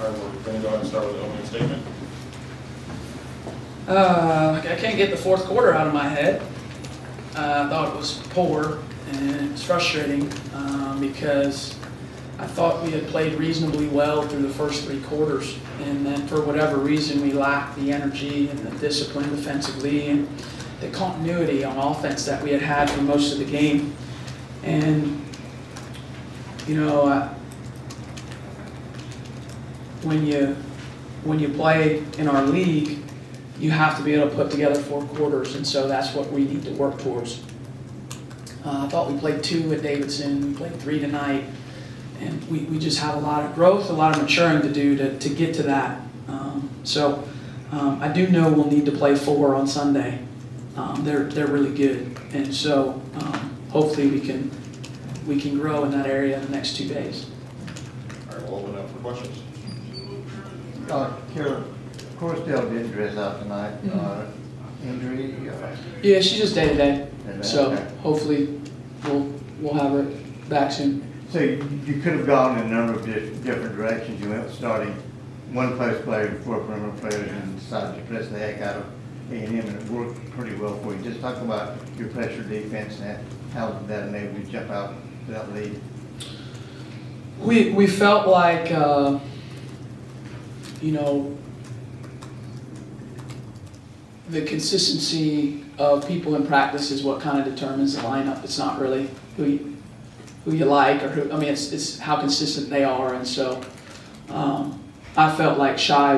All right, we're going to go ahead and start with the opening statement. I can't get the fourth quarter out of my head. I thought it was poor and it's frustrating because I thought we had played reasonably well through the first three quarters, and then for whatever reason we lacked the energy and the discipline defensively and the continuity on offense that we had had for most of the game. And you know, when you play in our league, you have to be able to put together four quarters, and so that's what we need to work towards. I thought we played 2 at Davidson, we played 3 tonight, and we just have a lot of growth, a lot of maturing to do to get to that. I do know we'll need to play 4 on Sunday. They're really good, and so hopefully we can grow in that area in the next 2 days. All right, we'll open up for questions. Carol, Corsdale didn't dress out tonight. Injury? Yeah, she's just day to day. So Okay. hopefully we'll have her back soon. So you could have gone in a number of different directions. You went with starting one post player and 4 perimeter players and decided to press the heck out of A&M, and it worked pretty well for you. Just talk about your pressure defense and how that enabled you to jump out to that lead. We felt like the consistency of people in practice is what kind of determines the lineup. It's not really who you like or who. I mean, it's how consistent they are, and so I felt like Shai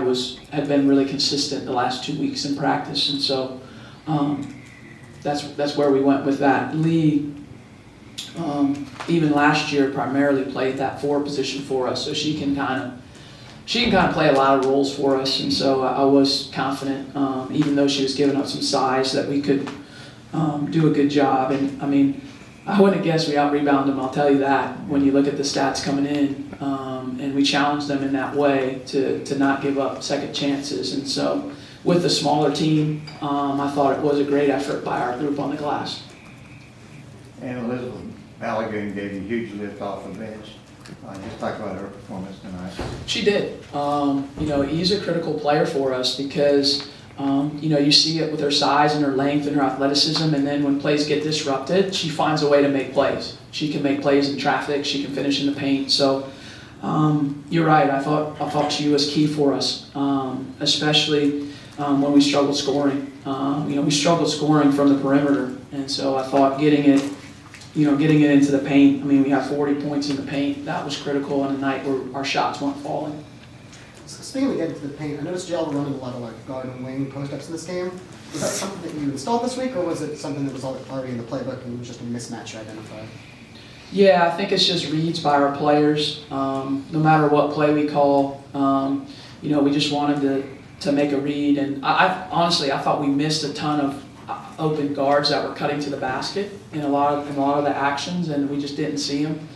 had been really consistent the last 2 weeks in practice, and so that's where we went with that. Lee, even last year, primarily played that 4 position for us, so she can kind of play a lot of roles for us, and so I was confident, even though she was giving up some size, that we could do a good job. And I mean, I wouldn't have guessed we out-rebounded them, I'll tell you that, when you look at the stats coming in, and we challenged them in that way to not give up second chances. And so with the smaller team, I thought it was a great effort by our group on the glass. And Elizabeth Balogun gave you a huge lift off the bench. Just talk about her performance tonight. She did. He's a critical player for us because, you see it with her size and her length and her athleticism, and then when plays get disrupted, she finds a way to make plays. She can make plays in traffic. She can finish in the paint. So you're right. I thought she was key for us, especially when we struggled scoring. We struggled scoring from the perimeter, and so I thought getting it into the paint. I mean, we have 40 points in the paint. That was critical on a night where our shots weren't falling. Speaking of getting to the paint, I noticed y'all were running a lot of guard and wing post-ups in this game. Was that something that you installed this week, or was it something that was already in the playbook and it was just a mismatch you identified? Yeah, I think it's just reads by our players. No matter what play we call, we just wanted to make a read. And I honestly thought we missed a ton of open guards that were cutting to the basket in a lot of the actions, and we just didn't see them.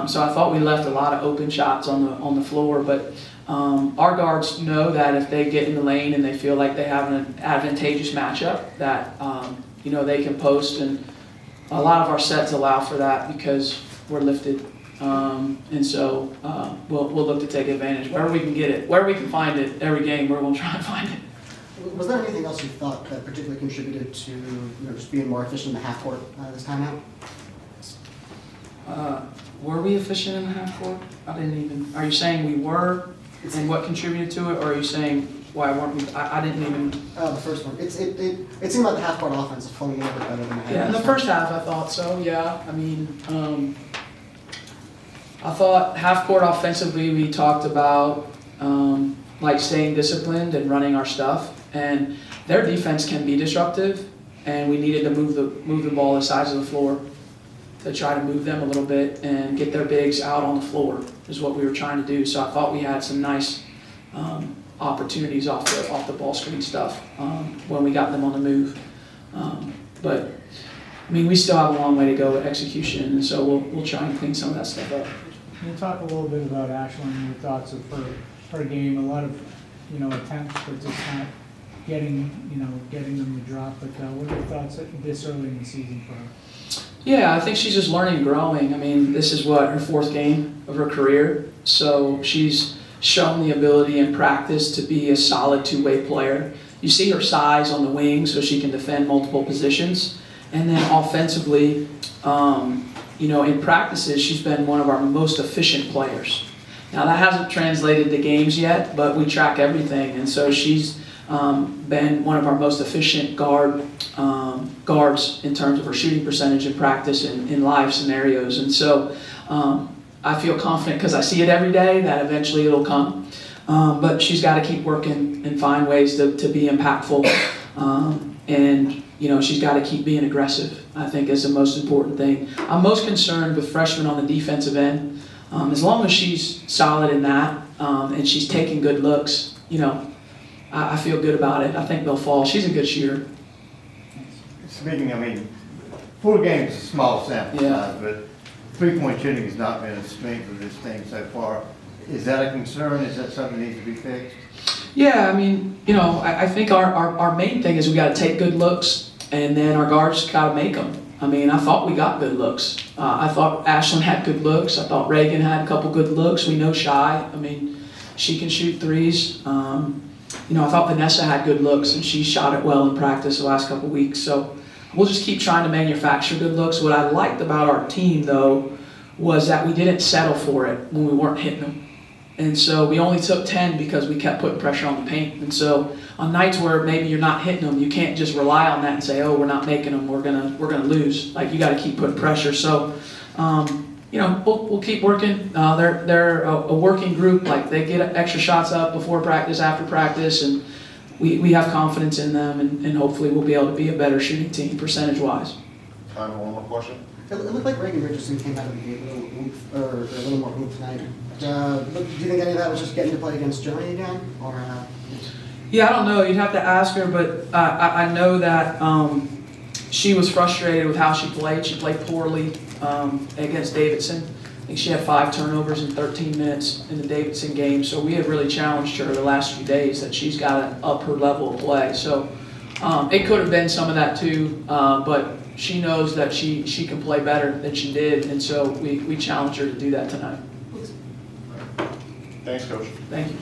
So I thought we left a lot of open shots on the floor, but our guards know that if they get in the lane and they feel like they have an advantageous matchup, that they can post, and a lot of our sets allow for that because we're lifted, and so we'll look to take advantage wherever we can get it, wherever we can find it. Every game we're going to try and find it. Was there anything else you thought that particularly contributed to just being more efficient in the half court this time out? Were we efficient in the half court? Are you saying we were, and what contributed to it, or are you saying why weren't we? I didn't even. The first one. It seemed like the half court offense was flowing a little bit better than the half. Yeah, in the first half I thought so. Yeah, I mean, I thought half court offensively we talked about staying disciplined and running our stuff, and their defense can be disruptive, and we needed to move the ball the sides of the floor to try to move them a little bit and get their bigs out on the floor is what we were trying to do. So I thought we had some nice opportunities off the ball screen stuff when we got them on the move. But I mean, we still have a long way to go with execution, and so we'll try and clean some of that stuff up. Can you talk a little bit about Ashlyn, your thoughts of her game? A lot of attempts, but just not getting them to drop. But what are your thoughts this early in the season for her? Yeah, I think she's just learning and growing. I mean, this is her 4th game of her career, so she's shown the ability in practice to be a solid two-way player. You see her size on the wing, so she can defend multiple positions. And then offensively, in practices, she's been one of our most efficient players. Now that hasn't translated to games yet, but we track everything, and so she's been one of our most efficient guards in terms of her shooting percentage in practice and in live scenarios. And so I feel confident because I see it every day that eventually it'll come. But she's got to keep working and find ways to be impactful. And she's got to keep being aggressive, I think, is the most important thing. I'm most concerned with freshmen on the defensive end. As long as she's solid in that and she's taking good looks, I feel good about it. I think they'll fall. She's a good shooter. Speaking, 4 games is a small sample Yeah. size, but three-point shooting has not been a strength of this team so far. Is that a concern? Is that something that needs to be fixed? Yeah, I think our main thing is we got to take good looks, and then our guards got to make them. I thought we got good looks. I thought Ashlyn had good looks. I thought Reagan had a couple good looks. We know Shy. She can shoot threes. I thought Vanessa had good looks, and she shot it well in practice the last couple weeks. So we'll just keep trying to manufacture good looks. What I liked about our team, though, was that we didn't settle for it when we weren't hitting them. And so we only took 10 because we kept putting pressure on the paint. And so on nights where maybe you're not hitting them, you can't just rely on that and say, oh, we're not making them, we're gonna lose. Like, you got to keep putting pressure. So, we'll keep working. They're a working group. Like, they get extra shots up before practice, after practice, and we have confidence in them, and hopefully we'll be able to be a better shooting team percentage-wise. Time for one more question. It looked like Reagan Richardson came out of the gate a little more oomph tonight. Do you think any of that was just getting to play against Germany again, or? Yeah, I don't know. You'd have to ask her, but I know that she was frustrated with how she played. She played poorly against Davidson. I think she had 5 turnovers in 13 minutes in the Davidson game. So we have really challenged her the last few days that she's got to up her level of play. So it could have been some of that too, but she knows that she can play better than she did, and so we challenge her to do that tonight. Thanks, Coach. Thank you.